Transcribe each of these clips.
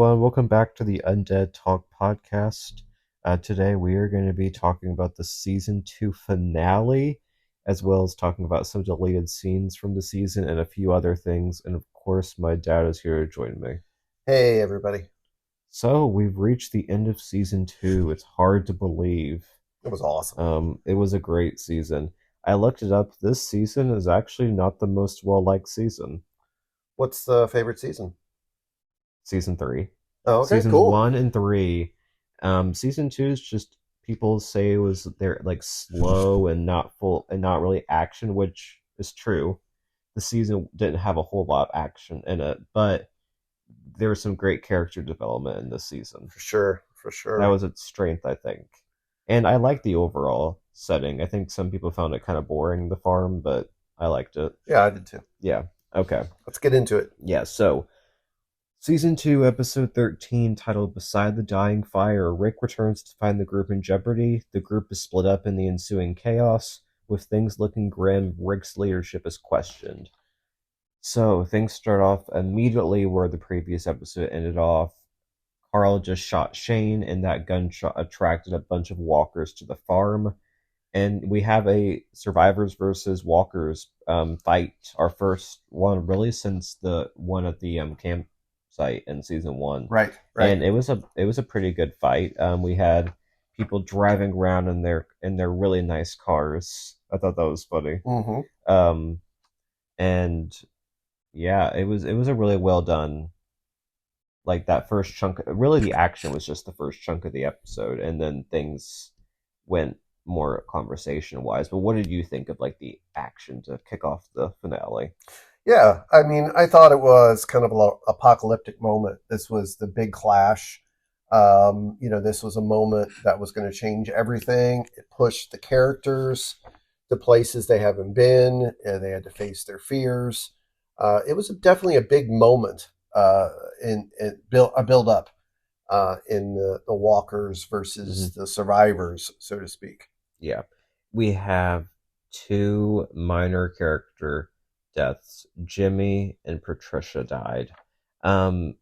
everyone. Welcome back to the Undead Talk podcast. Today, we are going to be talking about the season 2 finale, as well as talking about some deleted scenes from the season and a few other things. And of course, my dad is here to join me. Hey, everybody. So, we've reached the end of season 2. It's hard to believe. It was awesome. It was a great season. I looked it up. This season is actually not the most well liked season. What's the favorite season? Season 3. Oh, okay, Seasons cool. 1 and 3. Season 2 is just people say it was they're like slow and not full and not really action, which is true. The season didn't have a whole lot of action in it, but there was some great character development in this season. For sure, for That sure. was its strength, I think. And I like the overall setting. I think some people found it kind of boring, the farm, but I liked it. Yeah, I did too. Yeah. Okay. Let's get into it. Yeah, so Season 2, Episode 13, titled Beside the Dying Fire, Rick returns to find the group in jeopardy. The group is split up in the ensuing chaos. With things looking grim, Rick's leadership is questioned. So, things start off immediately where the previous episode ended off. Carl just shot Shane, and that gunshot attracted a bunch of walkers to the farm. And we have a survivors versus walkers fight, our first one really since the one at the campsite in season 1, Right, right. and it was a pretty good fight. We had people driving around in their really nice cars. I thought that was funny. Mm-hmm. Um, and yeah, it was a really well done. Like that first chunk, really the action was just the first chunk of the episode, and then things went more conversation wise. But what did you think of like the action to kick off the finale? Yeah, I mean, I thought it was kind of an apocalyptic moment. This was the big clash. This was a moment that was going to change everything. It pushed the characters to places they haven't been, and they had to face their fears. It was definitely a big moment a build up in the walkers versus Hmm. the survivors, so to speak. Yeah, we have two minor character deaths. Jimmy and Patricia died. Um,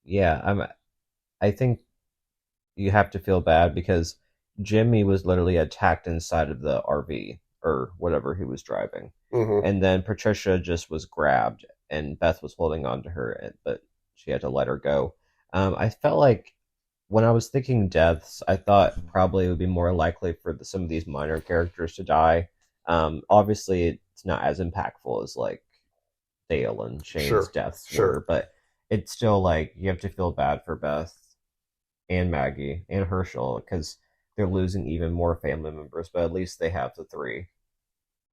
yeah, I think you have to feel bad because Jimmy was literally attacked inside of the RV or whatever he was driving. Hmm. And then Patricia just was grabbed and Beth was holding on to her, but she had to let her go. I felt like when I was thinking deaths, I thought probably it would be more likely for some of these minor characters to die. Obviously, it's not as impactful as like Dale and Shane's Sure, deaths sure. were, but it's still like you have to feel bad for Beth and Maggie and Herschel because they're losing even more family members, but at least they have the three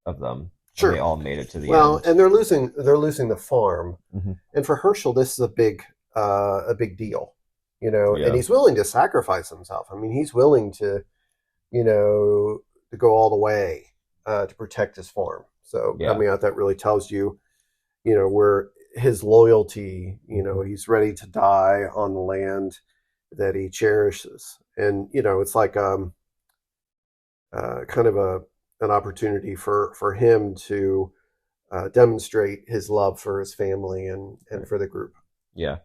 of them, and they Sure. all made it to the Well, end. and they're losing the farm, Hmm. and for Herschel, this is a big deal, and Yeah, he's willing to sacrifice himself. I mean, he's willing to go all the way to protect his farm. So, I yeah. mean, that really tells you, where his loyalty. Hmm. He's ready to die on the land that he cherishes, and it's like kind of an opportunity for him to demonstrate his love for his family and Right. for the group. Yeah,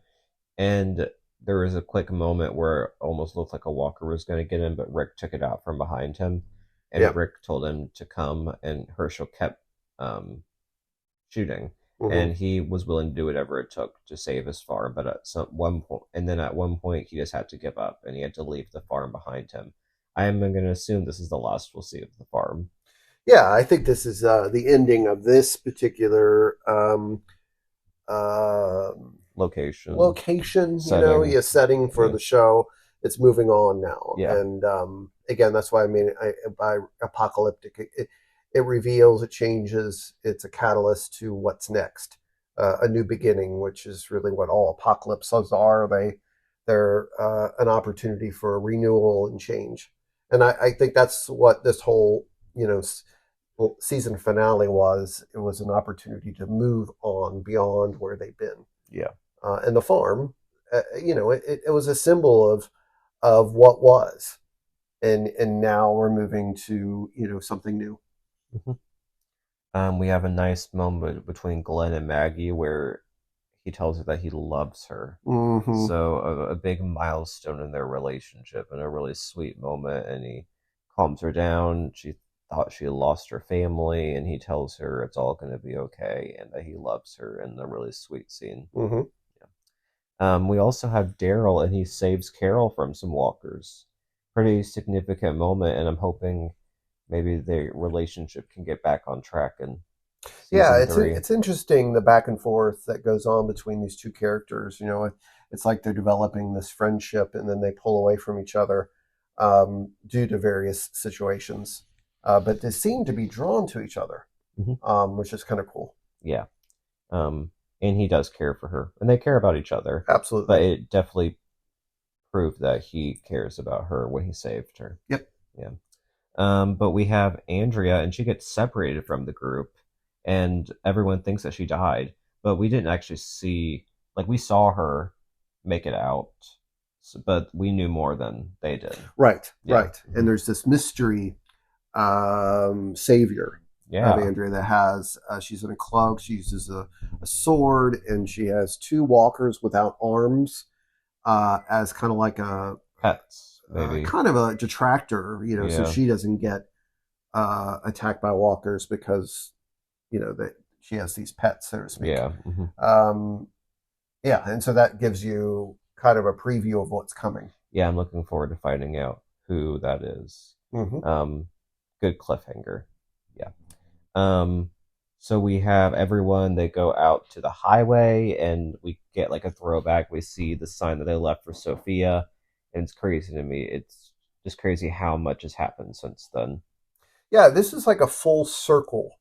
and there was a quick moment where it almost looked like a walker was going to get him, but Rick took it out from behind him, and Yeah. Rick told him to come, and Herschel kept um, shooting, Hmm. and he was willing to do whatever it took to save his farm. But at some one point, and then at one point, he just had to give up, and he had to leave the farm behind him. I am going to assume this is the last we'll see of the farm. Yeah, I think this is the ending of this particular Location, location. setting, Yeah, setting for yeah, the show. It's moving on now, yeah, and again, that's why I mean, by apocalyptic, it reveals, it changes, it's a catalyst to what's next, a new beginning, which is really what all apocalypses are. They're an opportunity for renewal and change, and I think that's what this whole season finale was. It was an opportunity to move on beyond where they've been, yeah. and the farm. It was a symbol of what was, and now we're moving to something new. Mhm. We have a nice moment between Glenn and Maggie where he tells her that he loves her. Mm-hmm. So a big milestone in their relationship and a really sweet moment. And he calms her down. She thought she lost her family, and he tells her it's all going to be okay and that he loves her in a really sweet scene. Mm-hmm. We also have Daryl, and he saves Carol from some walkers. Pretty significant moment, and I'm hoping maybe their relationship can get back on track in Yeah, season three. it's interesting the back and forth that goes on between these two characters. It's like they're developing this friendship, and then they pull away from each other due to various situations. But they seem to be drawn to each other, Hmm. which is kind of cool. Yeah. And he does care for her, and they care about each other. But Absolutely. it definitely proved that he cares about her when he saved her. Yep. Yeah. But we have Andrea, and she gets separated from the group, and everyone thinks that she died. But we didn't actually see, like, we saw her make it out, but we knew more than they did. Right. Yeah. Right. And there's this mystery savior of Yeah. Andrea that has she's in a cloak. She uses a sword, and she has two walkers without arms as kind of like a Pets, maybe. kind of a detractor, so Yeah. she doesn't get attacked by walkers because that she has these pets, so to speak. Yeah. Hmm. Um, yeah, and so that gives you kind of a preview of what's coming. Yeah, I'm looking forward to finding out who that is. Mm-hmm. Um, Good cliffhanger. Yeah. Um, so we have everyone, they go out to the highway, and we get like a throwback. We see the sign that they left for Sophia, and it's crazy to me. It's just crazy how much has happened since then. Yeah, this is like a full circle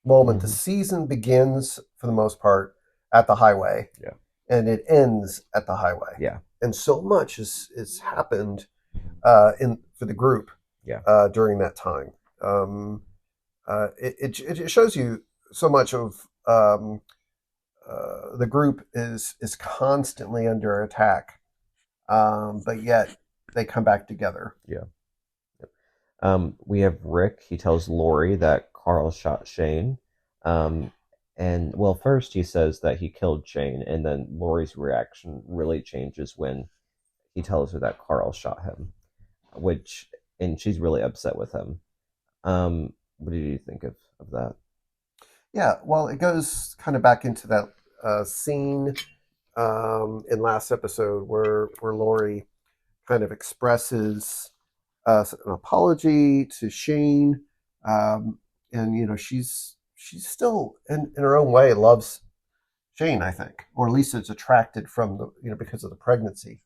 moment. The Hmm. season begins for the most part at the highway, Yeah. and it ends at the highway. Yeah. And so much is happened in for the group Yeah. during that time. It shows you so much of the group is constantly under attack, but yet they come back together. Yeah. We have Rick. He tells Lori that Carl shot Shane. Um, and well, first he says that he killed Shane, and then Lori's reaction really changes when he tells her that Carl shot him, which, and she's really upset with him. What did you think of that? Yeah, well, it goes kind of back into that scene in last episode where Lori kind of expresses an apology to Shane, and she's still in her own way loves Shane, I think, or at least is attracted from the because of the pregnancy,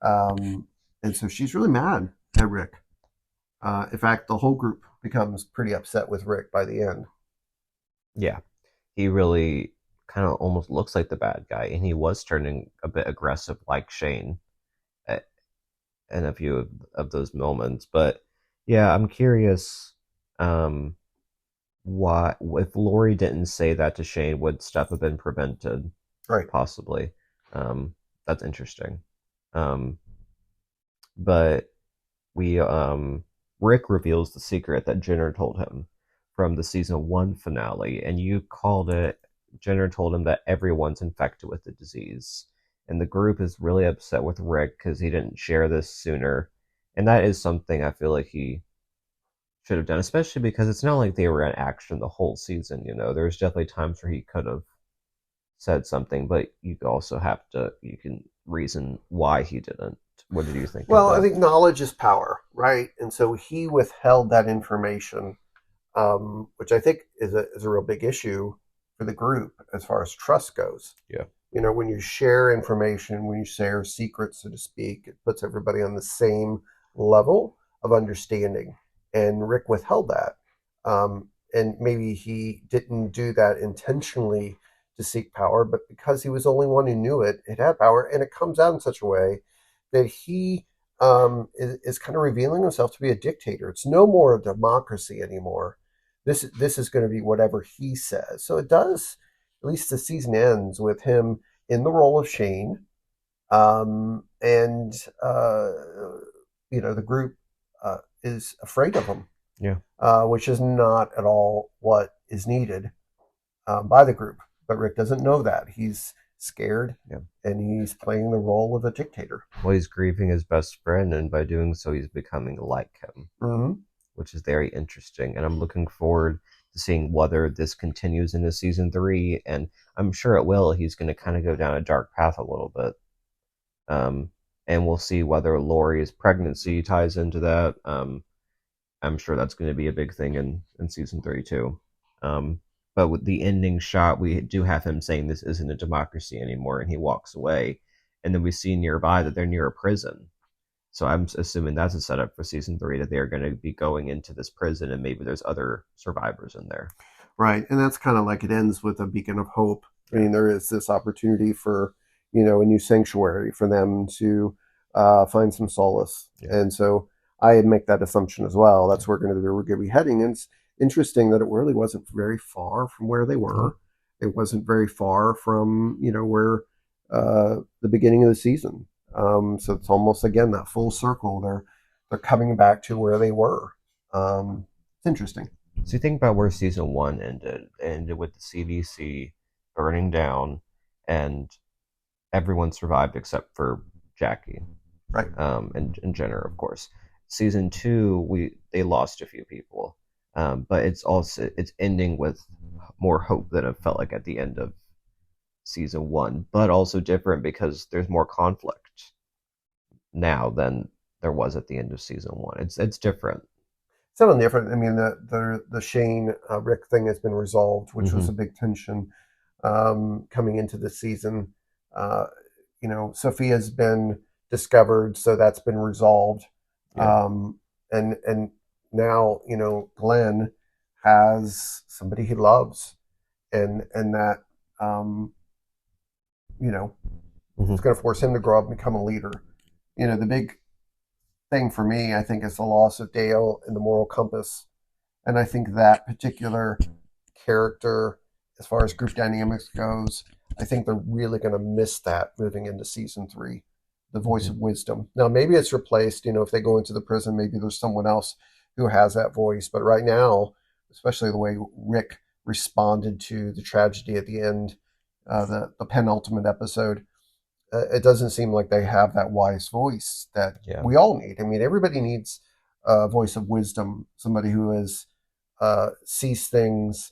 and so she's really mad at Rick. In fact, the whole group becomes pretty upset with Rick by the end. Yeah, he really kind of almost looks like the bad guy, and he was turning a bit aggressive, like Shane, at, in a few of those moments. But yeah, I'm curious. Um, why, if Lori didn't say that to Shane, would stuff have been prevented? Right. Possibly. Um, that's interesting. Um, but we Rick reveals the secret that Jenner told him from the season one finale, and you called it. Jenner told him that everyone's infected with the disease, and the group is really upset with Rick because he didn't share this sooner, and that is something I feel like he should have done, especially because it's not like they were in action the whole season. There's definitely times where he could have said something, but you also have to you can reason why he didn't. What did you think of Well, I that? think knowledge is power, right? And so he withheld that information, which I think is a real big issue for the group as far as trust goes. Yeah. When you share information, when you share secrets, so to speak, it puts everybody on the same level of understanding. And Rick withheld that. And maybe he didn't do that intentionally to seek power, but because he was the only one who knew it, it had power. And it comes out in such a way that he is kind of revealing himself to be a dictator. It's no more a democracy anymore. This is going to be whatever he says. So it does. At least the season ends with him in the role of Shane, and the group is afraid of him, Yeah. which is not at all what is needed by the group. But Rick doesn't know that. He's scared, Yeah. and he's playing the role of a dictator. Well, he's grieving his best friend, and by doing so, he's becoming like him, Mm-hmm. which is very interesting. And I'm looking forward to seeing whether this continues into season three. And I'm sure it will. He's going to kind of go down a dark path a little bit. Um, and we'll see whether Laurie's pregnancy ties into that. I'm sure that's going to be a big thing in season three too. Um, but with the ending shot, we do have him saying this isn't a democracy anymore, and he walks away. And then we see nearby that they're near a prison. So I'm assuming that's a setup for season three, that they're going to be going into this prison, and maybe there's other survivors in there. Right, and that's kind of like it ends with a beacon of hope. I Yeah, mean, there is this opportunity for a new sanctuary for them to find some solace, yeah, and so I make that assumption as well. yeah. That's where we're going to be heading. And it's interesting that it really wasn't very far from where they No, were. It wasn't very far from where the beginning of the season. So it's almost again that full circle. They're coming back to where they were. It's interesting. so you think about where season one ended. It ended with the CDC burning down, and everyone survived except for Jackie, Right. and Jenner, of course. Season two, they lost a few people, but it's ending with more hope than it felt like at the end of season one, but also different because there's more conflict now than there was at the end of season one. It's different. Something different. I mean, the Shane Rick thing has been resolved, which was Mm-hmm. a big tension coming into the season. Uh, Sophia's been discovered, so that's been resolved. Yeah, And now Glenn has somebody he loves, and that um, you know mm-hmm. it's going to force him to grow up and become a leader. The big thing for me, I think, is the loss of Dale and the moral compass. And I think that particular character, as far as group dynamics goes, I think they're really going to miss that moving into season three. The voice Mm-hmm. of wisdom. Now, maybe it's replaced. If they go into the prison, maybe there's someone else who has that voice. But right now, especially the way Rick responded to the tragedy at the end, the penultimate episode, it doesn't seem like they have that wise voice that Yeah. we all need. I mean, everybody needs a voice of wisdom, somebody who is sees things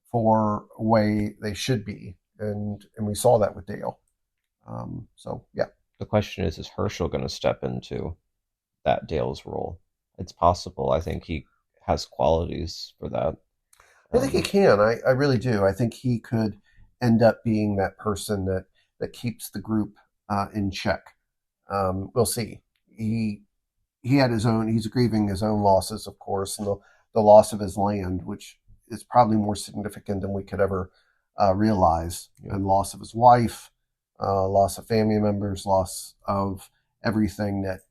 for a way they should be, and we saw that with Dale. So yeah, The question is Herschel going to step into that Dale's role? It's possible. I think he has qualities for that. I think he Um, can. I really do. I think he could end up being that person that keeps the group in check. We'll see. He had his own. He's grieving his own losses, of course, and the loss of his land, which is probably more significant than we could ever realize, yeah, and loss of his wife, loss of family members, loss of everything that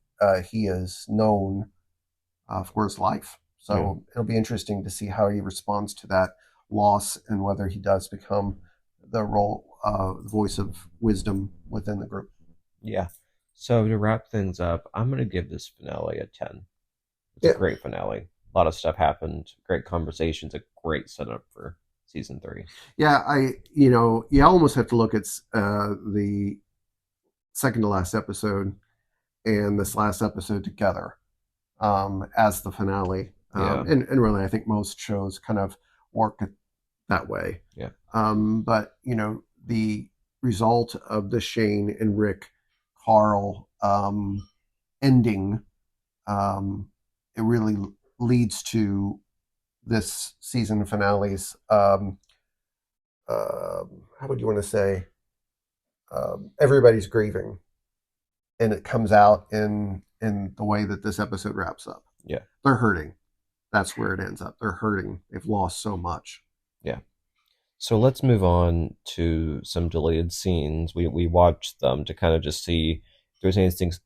he has known for his life. yeah, So it'll be interesting to see how he responds to that loss and whether he does become the role, voice of wisdom within the group. yeah. So to wrap things up, I'm going to give this finale a 10. It's a Yeah, great finale. A lot of stuff happened. Great conversations. A great setup for season three. yeah. You almost have to look at the second to last episode and this last episode together as the finale. Yeah, And really, I think most shows kind of work it that way. yeah, But the result of the Shane and Rick Carl ending, it really leads to this season finale's. How would you want to say? Everybody's grieving, and it comes out in the way that this episode wraps up. yeah, They're hurting. That's where it ends up. They're hurting. They've lost so much. yeah. So let's move on to some deleted scenes. We watched them to kind of just see if there's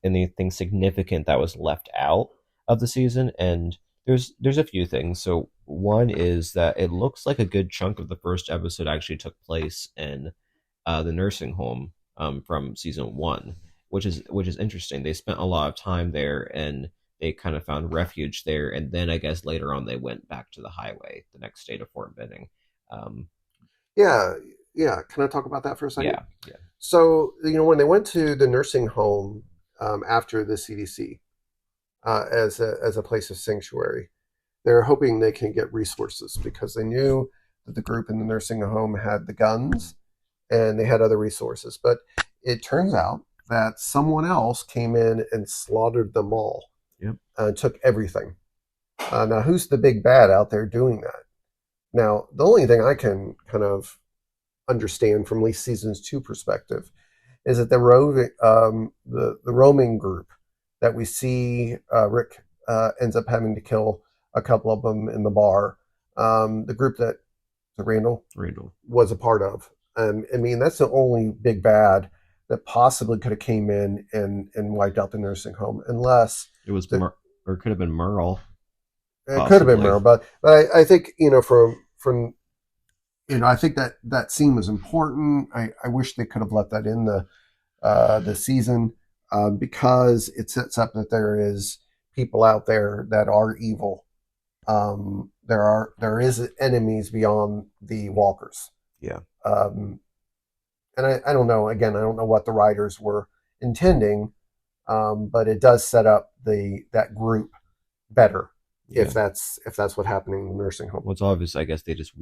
anything significant that was left out of the season, and there's a few things. So one is that it looks like a good chunk of the first episode actually took place in the nursing home from season one, which is interesting. They spent a lot of time there, and they kind of found refuge there, and then I guess later on they went back to the highway the next day to Fort Benning. Um, Yeah, yeah, can I talk about that for a second? Yeah, yeah, So, when they went to the nursing home after the CDC as a place of sanctuary, they're hoping they can get resources because they knew that the group in the nursing home had the guns and they had other resources. But it turns out that someone else came in and slaughtered them all yep, and took everything. Now, who's the big bad out there doing that? Now, the only thing I can kind of understand from at least seasons two perspective is that the roaming group that we see Rick ends up having to kill a couple of them in the bar. The group that Randall Randall. was a part of. I mean, that's the only big bad that possibly could have came in and wiped out the nursing home, unless It was the, Or it could have been Merle, it could have been possibly. Merle. But I think from I think that scene was important. I wish they could have left that in the season because it sets up that there is people out there that are evil. There is enemies beyond the walkers. Yeah, Um, and I don't know. Again, I don't know what the writers were intending, but it does set up the that group better yeah. if that's what happened in the nursing home. Well, it's obvious. I guess they just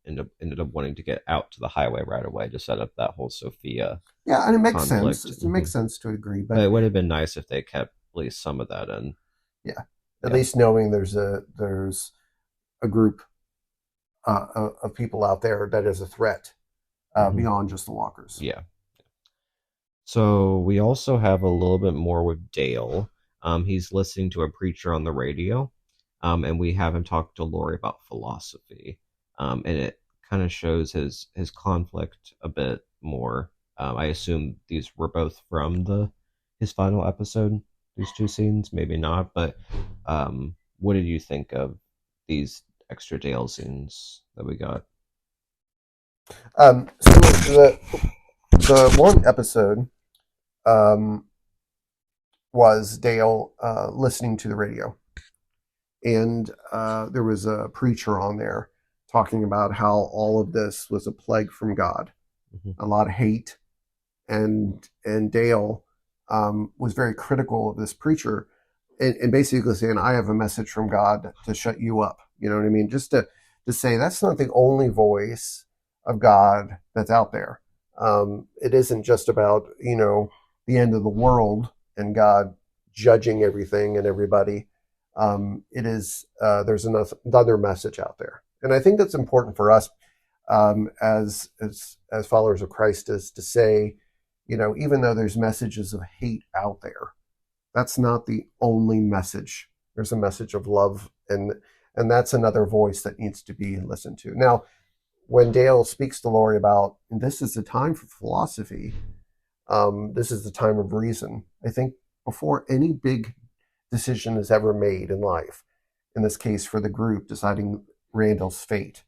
ended up wanting to get out to the highway right away to set up that whole Sophia Yeah, and it makes sense. conflict. It makes sense to a degree, But but it would have been nice if they kept at least some of that in. yeah, at Yeah. least knowing there's a group of people out there that is a threat Hmm. beyond just the walkers. Yeah. So we also have a little bit more with Dale. He's listening to a preacher on the radio, and we have him talk to Lori about philosophy, and it kind of shows his conflict a bit more. I assume these were both from the his final episode. These two scenes, maybe not, but what did you think of these extra Dale scenes that we got? So the one episode um, was Dale listening to the radio, and there was a preacher on there talking about how all of this was a plague from God, Hmm. a lot of hate, and Dale was very critical of this preacher, and basically saying, "I have a message from God to shut you up." You know what I mean? Just to say that's not the only voice of God that's out there. It isn't just about the end of the world and God judging everything and everybody. It is there's another message out there, and I think that's important for us as followers of Christ is to say, even though there's messages of hate out there, that's not the only message. There's a message of love, and that's another voice that needs to be listened to. Now, when Dale speaks to Lori about this is the time for philosophy, this is the time of reason. I think before any big decision is ever made in life, in this case for the group deciding Randall's fate,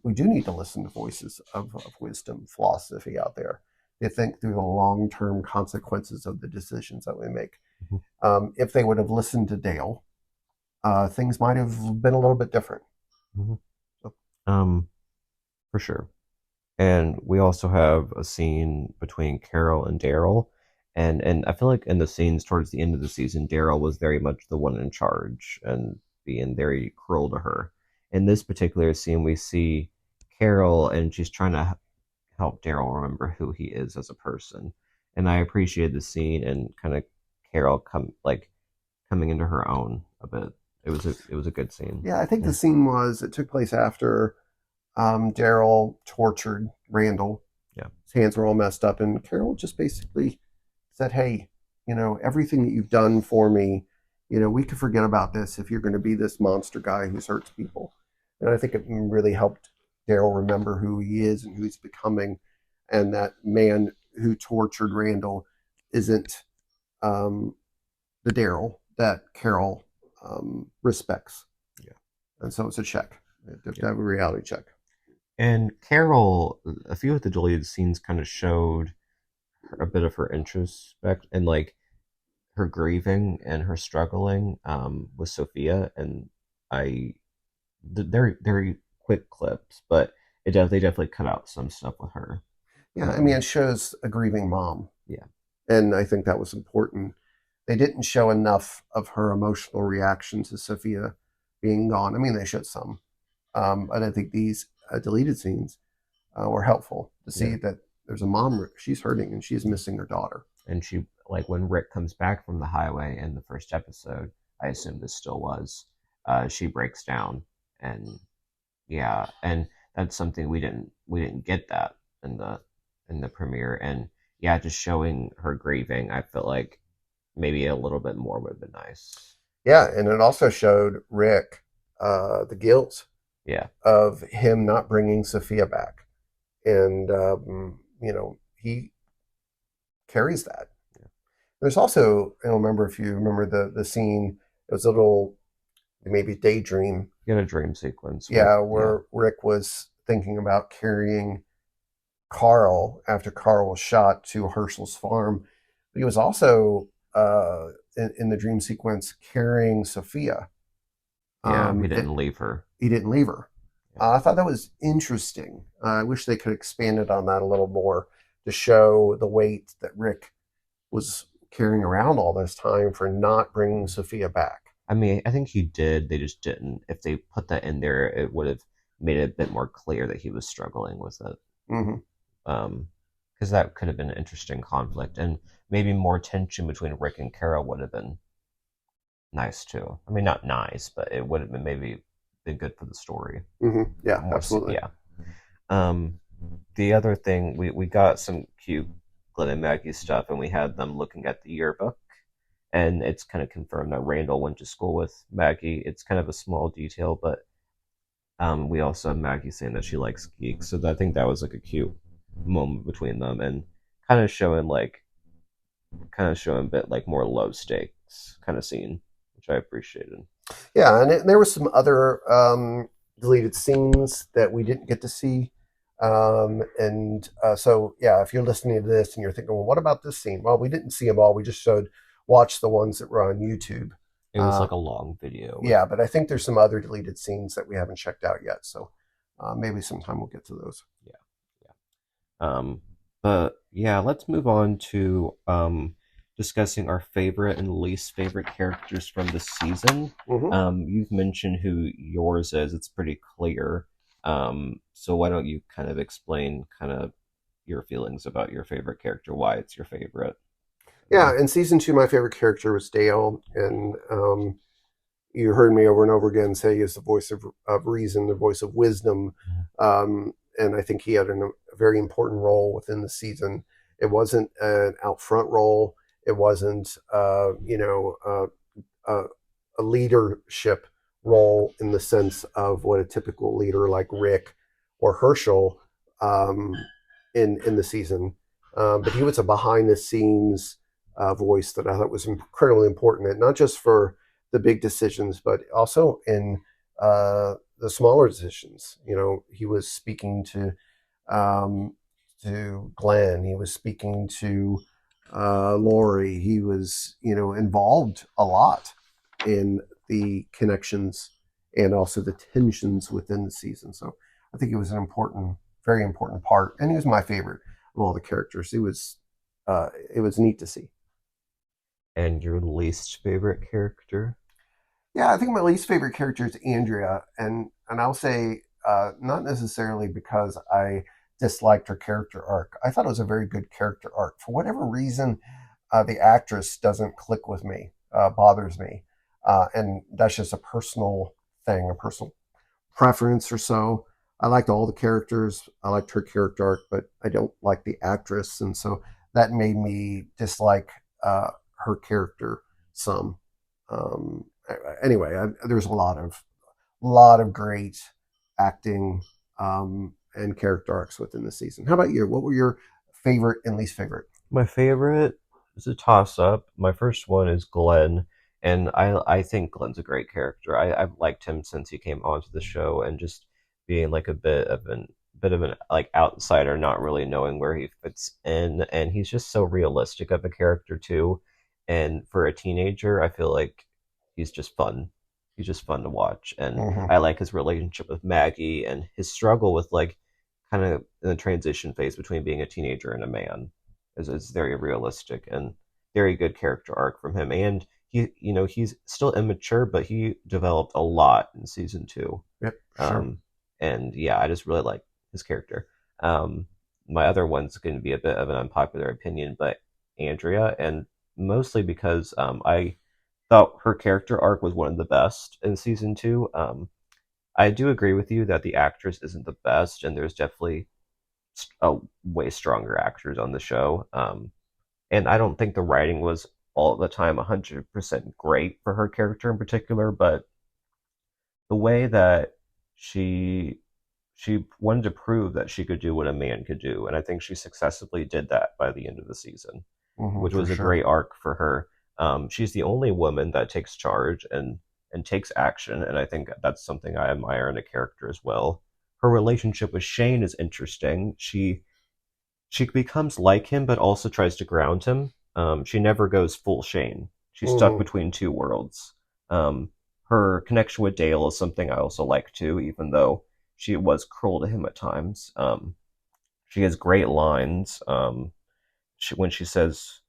we do need to listen to voices of wisdom, philosophy out there. They think through the long term consequences of the decisions that we make. Hmm. If they would have listened to Dale, things might have been a little bit different. Hmm. So, Um, for sure. And we also have a scene between Carol and Daryl. And I feel like in the scenes towards the end of the season, Daryl was very much the one in charge and being very cruel to her. In this particular scene, we see Carol and she's trying to help Daryl remember who he is as a person. And I appreciated the scene and kind of Carol coming into her own a bit. It was a good scene. yeah, I think Yeah. the scene it took place after Daryl tortured Randall. Yeah. His hands were all messed up, and Carol just basically said, "Hey, everything that you've done for me, we can forget about this if you're going to be this monster guy who hurts people." And I think it really helped Daryl remember who he is and who he's becoming, and that man who tortured Randall isn't um, the Daryl that Carol respects. Yeah. And so it's a check. To Yeah. have a reality check. And Carol, a few of the deleted scenes kind of showed a bit of her introspect and like her grieving and her struggling with Sophia. And I, they're very quick clips, but they definitely cut out some stuff with her. Yeah, I mean, it shows a grieving mom, Yeah, and I think that was important. They didn't show enough of her emotional reaction to Sophia being gone. I mean, they showed some, and I think these deleted scenes were helpful to see yeah. that there's a mom, she's hurting and she's missing her daughter. And she, like, when Rick comes back from the highway in the first episode, I assume this still was, she breaks down, and yeah, and that's something we didn't get that in the premiere, and yeah, just showing her grieving, I felt like maybe a little bit more would have been nice. Yeah, and it also showed Rick the guilt Yeah, of him not bringing Sophia back, and he carries that. There's also, I don't remember if you remember the scene. It was a little maybe daydream. get a dream sequence with Yeah, yeah, where Rick was thinking about carrying Carl after Carl was shot to Herschel's farm. But he was also in the dream sequence carrying Sophia. yeah, he It, didn't leave her. he didn't leave her. Yeah. I thought that was interesting. I wish they could expand it on that a little more to show the weight that Rick was carrying around all this time for not bringing Sophia back. I mean, I think he did. They just didn't. If they put that in there, it would have made it a bit more clear that he was struggling with it. Mm-hmm. Because that could have been an interesting conflict, and maybe more tension between Rick and Carol would have been nice too. I mean, not nice, but it would have been maybe been good for the story. Mm-hmm. Yeah, More, absolutely. yeah. Um, the other thing, we got some cute Glenn and Maggie stuff, and we had them looking at the yearbook, and it's kind of confirmed that Randall went to school with Maggie. It's kind of a small detail, but we also have Maggie saying that she likes geeks, so I think that was like a cute moment between them, and kind of showing like a bit like more low stakes kind of scene, which I appreciated. Yeah, and there were some other deleted scenes that we didn't get to see. So, yeah, if you're listening to this and you're thinking, well, what about this scene? Well, we didn't see them all. We just watched the ones that were on YouTube. It was like a long video. Yeah, but I think there's some other deleted scenes that we haven't checked out yet. So maybe sometime we'll get to those. Yeah, but yeah, let's move on to discussing our favorite and least favorite characters from the season. Mm-hmm. You've mentioned who yours is. It's pretty clear. So why don't you kind of explain kind of your feelings about your favorite character, why it's your favorite? Yeah, in season 2, my favorite character was Dale, and you heard me over and over again say he is the voice of reason, the voice of wisdom, and I think he had a very important role within the season. It wasn't an out front role. It wasn't, a leadership role in the sense of what a typical leader like Rick or Herschel in the season. But he was a behind the scenes voice that I thought was incredibly important, and not just for the big decisions, but also in the smaller decisions. He was speaking to Glenn. He was speaking to Lori. He was, involved a lot in the connections and also the tensions within the season. So I think it was an important, very important part, and he was my favorite of all the characters. It was neat to see. And your least favorite character? Yeah, I think my least favorite character is Andrea, and I'll say not necessarily because I disliked her character arc. I thought it was a very good character arc. For whatever reason, the actress doesn't click with me, bothers me, and that's just a personal thing, a personal preference or so. I liked all the characters. I liked her character arc, but I don't like the actress, and so that made me dislike her character some. Anyway, there's a lot of great acting and character arcs within the season. How about you? What were your favorite and least favorite? My favorite is a toss up. My first one is Glenn, and I think Glenn's a great character. I've liked him since he came onto the show, and just being like a bit of an like outsider, not really knowing where he fits in, and he's just so realistic of a character too. And for a teenager, I feel like he's just fun. He's just fun to watch, and Mm-hmm. I like his relationship with Maggie and his struggle with like kind of in the transition phase between being a teenager and a man is very realistic and very good character arc from him. And he's still immature, but he developed a lot in season two. Yep, sure. Um, and yeah, I just really like his character. Um, my other one's going to be a bit of an unpopular opinion, but Andrea, and mostly because I thought her character arc was one of the best in season two. I do agree with you that the actress isn't the best, and there's definitely way stronger actors on the show. And I don't think the writing was all the time 100% great for her character in particular, but the way that she she wanted to prove that she could do what a man could do, and I think she successfully did that by the end of the season, which For was a sure. great arc for her. She's the only woman that takes charge and takes action, and I think that's something I admire in a character as well. Her relationship with Shane is interesting. She becomes like him, but also tries to ground him. She never goes full Shane. She's stuck Hmm. between two worlds. Um, her connection with Dale is something I also like too, even though she was cruel to him at times. She has great lines. When she says,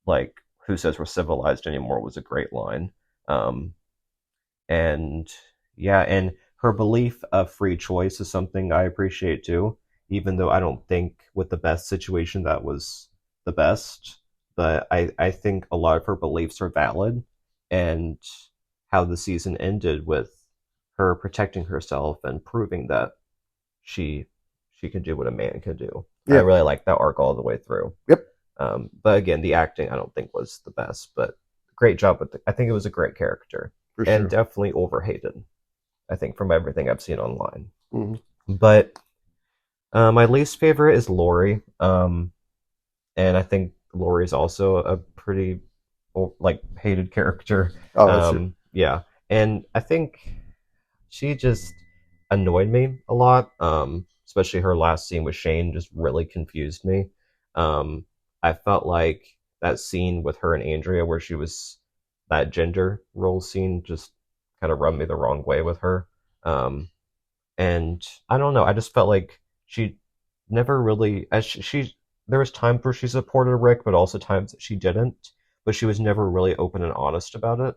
like, "Who says we're civilized anymore?" was a great line. Um, and yeah, and her belief of free choice is something I appreciate too, even though I don't think with the best situation that was the best. But I think a lot of her beliefs are valid, and how the season ended with her protecting herself and proving that she she can do what a man can do. I Yeah. really like that arc all the way through. Yep. But again, the acting I don't think was the best, but great job with I think it was a great character For and sure. definitely overhated. I think from everything I've seen online. Hmm. But my least favorite is Lori, and I think Lori is also a pretty like hated character. Oh, that's it. Yeah, and I think she just annoyed me a lot. Especially her last scene with Shane just really confused me. I felt like that scene with her and Andrea, where she was that gender role scene, just kind of rubbed me the wrong way with her. Um, and I don't know. I just felt like she never really, as she there was times where she supported Rick, but also times that she didn't. But she was never really open and honest about it.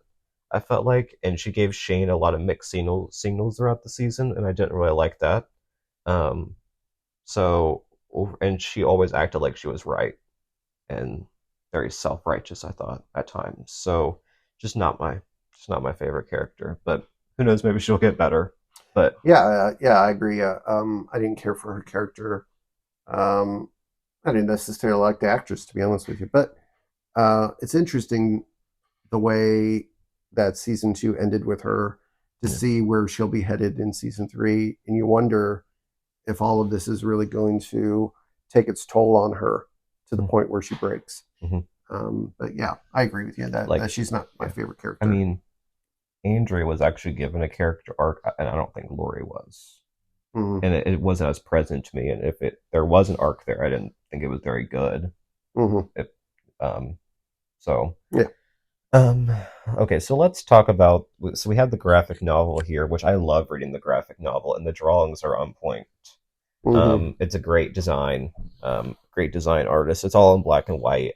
I felt like, and she gave Shane a lot of mixed signals throughout the season, and I didn't really like that. Um, so, and she always acted like she was right and very self-righteous. I thought at times. So, just not my just not my favorite character. But who knows? Maybe she'll get better. But Yeah, yeah, I agree. I didn't care for her character. Um, I didn't necessarily like the actress, to be honest with you. But it's interesting the way that season two ended with her to yeah. see where she'll be headed in season three, and you wonder if all of this is really going to take its toll on her to the point where she breaks. Mm-hmm. But yeah, I agree with you that Like, she's not my yeah. favorite I character. mean, Andrea was actually given a character arc, and I don't think Lori was. Mm-hmm. And it wasn't as present to me. And if there was an arc there, I didn't think it was very good. Mm-hmm. It, um, so Yeah. um, okay, so let's talk about. So we have the graphic novel here, which I love reading the graphic novel, and the drawings are on point. Mm-hmm. It's a great design artist. It's all in black and white.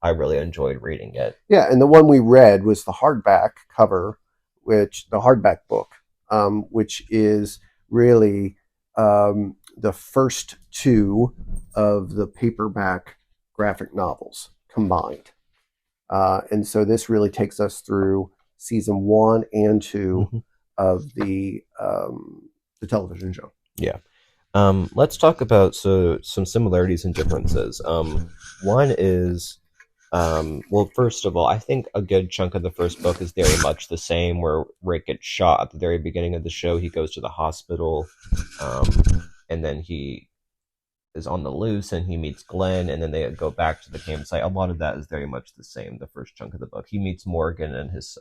I really enjoyed reading it. Yeah, and the one we read was the hardback cover, which the hardback book, which is really the first two of the paperback graphic novels combined. And so this really takes us through season one and two Hmm. of the television show. Yeah. Let's talk about some similarities and differences. One is well, first of all, I think a good chunk of the first book is very much the same, where Rick gets shot at the very beginning of the show. He goes to the hospital, um, and then he is on the loose and he meets Glenn, and then they go back to the campsite. A lot of that is very much the same. The first chunk of the book, he meets Morgan and his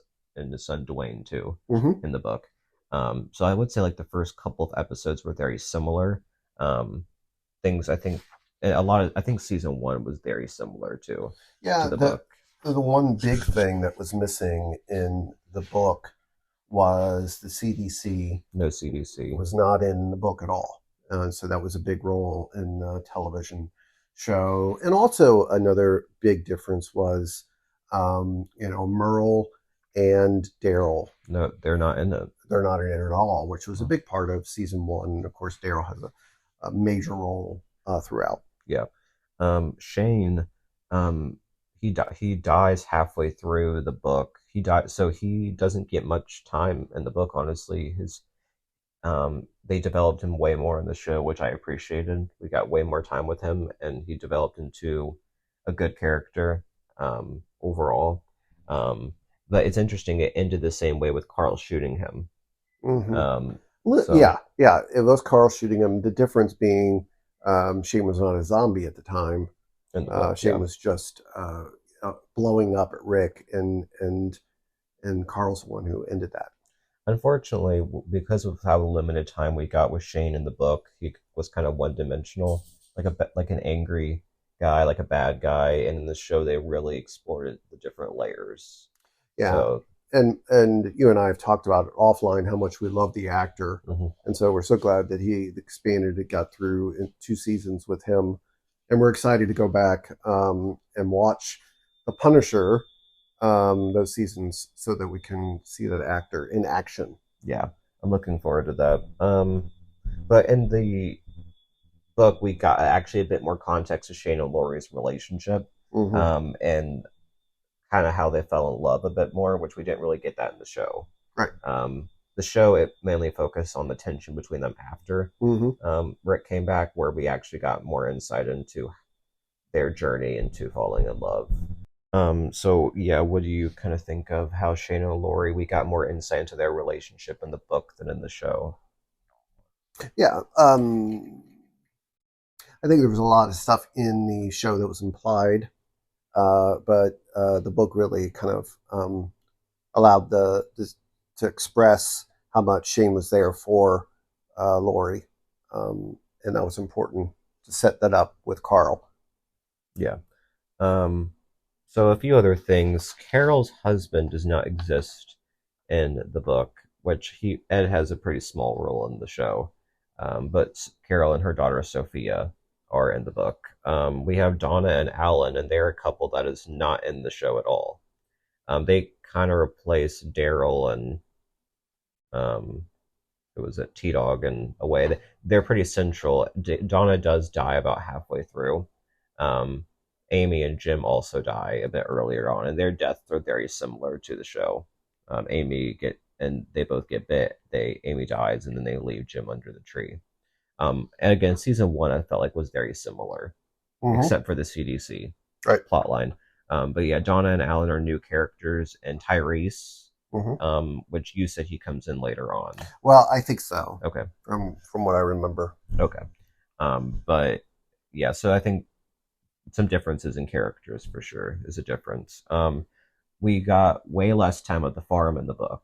son Dwayne too Mm-hmm. in the book. So I would say like the first couple of episodes were very similar. Um, things I think a lot of I think season one was very similar to Yeah, the book. the one big thing that was missing in the book was the CDC No CDC. was not in the book at all. So that was a big role in the television show. And also another big difference was, Merle and Daryl. No, they're not in it. They're not in it at all, which was a Oh, big part of season one. And of course, Daryl has a major role throughout. yeah. Shane, he dies halfway through the book. He died, so he doesn't get much time in the book. Honestly, they developed him way more in the show, which I appreciated. We got way more time with him, and he developed into a good character overall. Um, but it's interesting; it ended the same way with Carl shooting him. Mm-hmm. So Yeah, yeah. It was Carl shooting him. The difference being, Shane was not a zombie at the time. in the book, Shane yeah. was just blowing up at Rick, and Carl's the one who ended that. Unfortunately, because of how limited time we got with Shane in the book, he was kind of one-dimensional, like an angry guy, like a bad guy. And in the show, they really explored the different layers. Yeah, So, and you and I have talked about it offline how much we love the actor, mhm. and so we're so glad that he expanded it, got through in 2 seasons with him, and we're excited to go back and watch The Punisher those seasons so that we can see that actor in action. Yeah, I'm looking forward to that. But in the book, we got actually a bit more context to Shane and Laurie's relationship, Mm-hmm. and kind of how they fell in love a bit more, which we didn't really get that in the show. Right. The show, it mainly focused on the tension between them after Mm-hmm. Rick came back, where we actually got more insight into their journey into falling in love. So yeah, what do you kind of think of how Shane and Laurie, we got more insight into their relationship in the book than in the show? Yeah. I think there was a lot of stuff in the show that was implied, but the book really kind of allowed to express how much Shane was there for Laurie, and that was important to set that up with Carl. Yeah. Um, so a few other things. Carol's husband does not exist in the book, which Ed has a pretty small role in the show. But Carol and her daughter Sophia are in the book. We have Donna and Alan, and they're a couple that is not in the show at all. They kind of replace Daryl and it was at T Dog in a way. They're pretty central. Donna does die about halfway through. Um, Amy and Jim also die a bit earlier on, and their deaths are very similar to the show. Amy get and they both get bit. Amy dies, and then they leave Jim under the tree. And again, season one I felt like was very similar, Mm-hmm. except for the CDC Right. plotline. But yeah, Donna and Alan are new characters, and Tyrese, Mm-hmm. which you said he comes in later on. Well, I think so, Okay, from what I remember. okay. But yeah, so I think some differences in characters for sure is a difference. We got way less time at the farm in the book.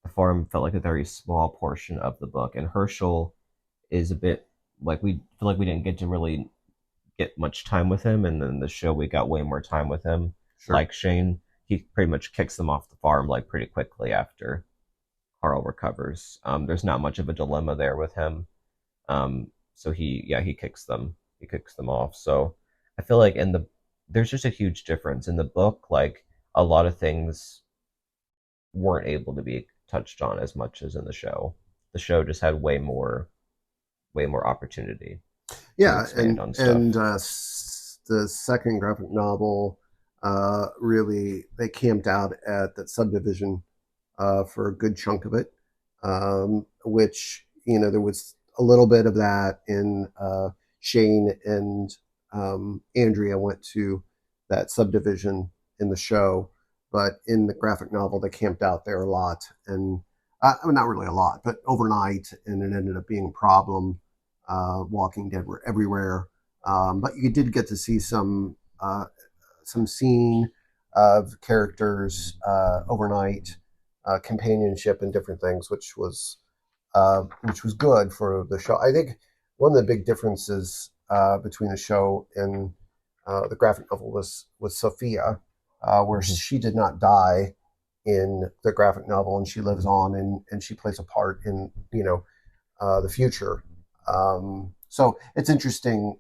The farm felt like a very small portion of the book, and Herschel is a bit like we feel like we didn't get to really get much time with him, and then the show we got way more time with him. Sure. Like Shane, he pretty much kicks them off the farm like pretty quickly after Carl recovers. There's not much of a dilemma there with him. So he kicks them off. So I feel like there's just a huge difference in the book. Like a lot of things weren't able to be touched on as much as in the show. The show just had way more opportunity to Yeah, expand and on stuff. and the second graphic novel really they camped out at that subdivision for a good chunk of it, which there was a little bit of that in Shane and Andrea went to that subdivision in the show, but in the graphic novel they camped out there a lot, and not really a lot, but overnight, and it ended up being a problem. Walking Dead were everywhere, but you did get to see some scene of characters overnight, companionship and different things, which was good for the show. I think one of the big differences between the show and the graphic novel was Sophia, where Mm-hmm. she did not die in the graphic novel, and she lives on, and she plays a part in the future. So it's interesting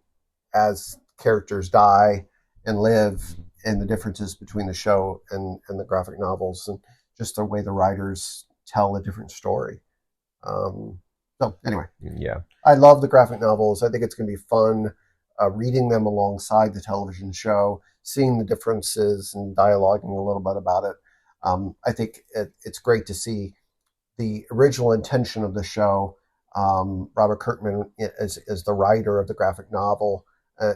as characters die and live, and the differences between the show and the graphic novels, and just the way the writers tell a different story. So anyway, Yeah. I love the graphic novels. I think it's going to be fun reading them alongside the television show, seeing the differences and dialoguing a little bit about it. I think it's great to see the original intention of the show, Robert Kirkman as the writer of the graphic novel,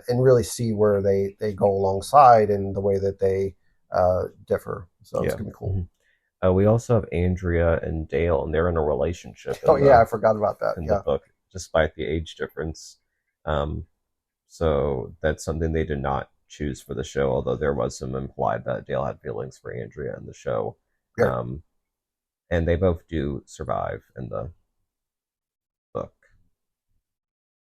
and really see where they go alongside and the way that they differ. So it's Yeah. going to be cool. Mhm. We also have Andrea and Dale, and they're in a relationship Oh yeah, I forgot about that. in the Yeah, book, despite the age difference. Um, so that's something they did not choose for the show, although there was some implied that Dale had feelings for Andrea in the show. yeah, Um, and they both do survive in the book.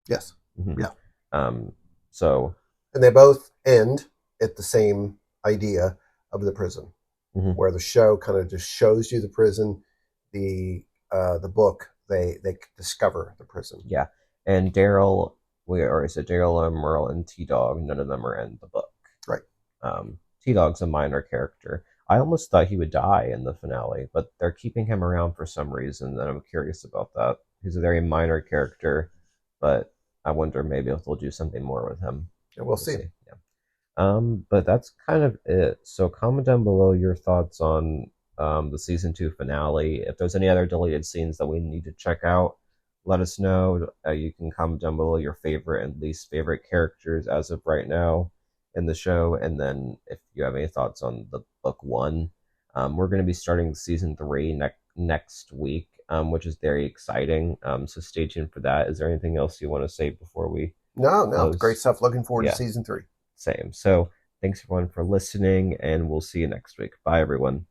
yes, Mm-hmm. yeah. Um, so, And they both end at the same idea of the prison, mm-hmm. where the show kind of just shows you the prison. The book they discover the prison. Yeah, and Daryl, or is it Daryl, Merle, and T Dog? None of them are in the book. Right. T Dog's a minor character. I almost thought he would die in the finale, but they're keeping him around for some reason, and I'm curious about that. He's a very minor character, but I wonder maybe if they'll do something more with him. And we'll We'll see. see. Yeah. But that's kind of it. So comment down below your thoughts on the season 2 finale. If there's any other deleted scenes that we need to check out, let us know. You can comment down below your favorite and least favorite characters as of right now in the show. And then if you have any thoughts on the book 1, we're going to be starting season 3 next week, which is very exciting. So stay tuned for that. Is there anything else you want to say before we No, great close? stuff. Looking forward to Yeah, season 3. same. So thanks everyone for listening, and we'll see you next week. Bye, everyone.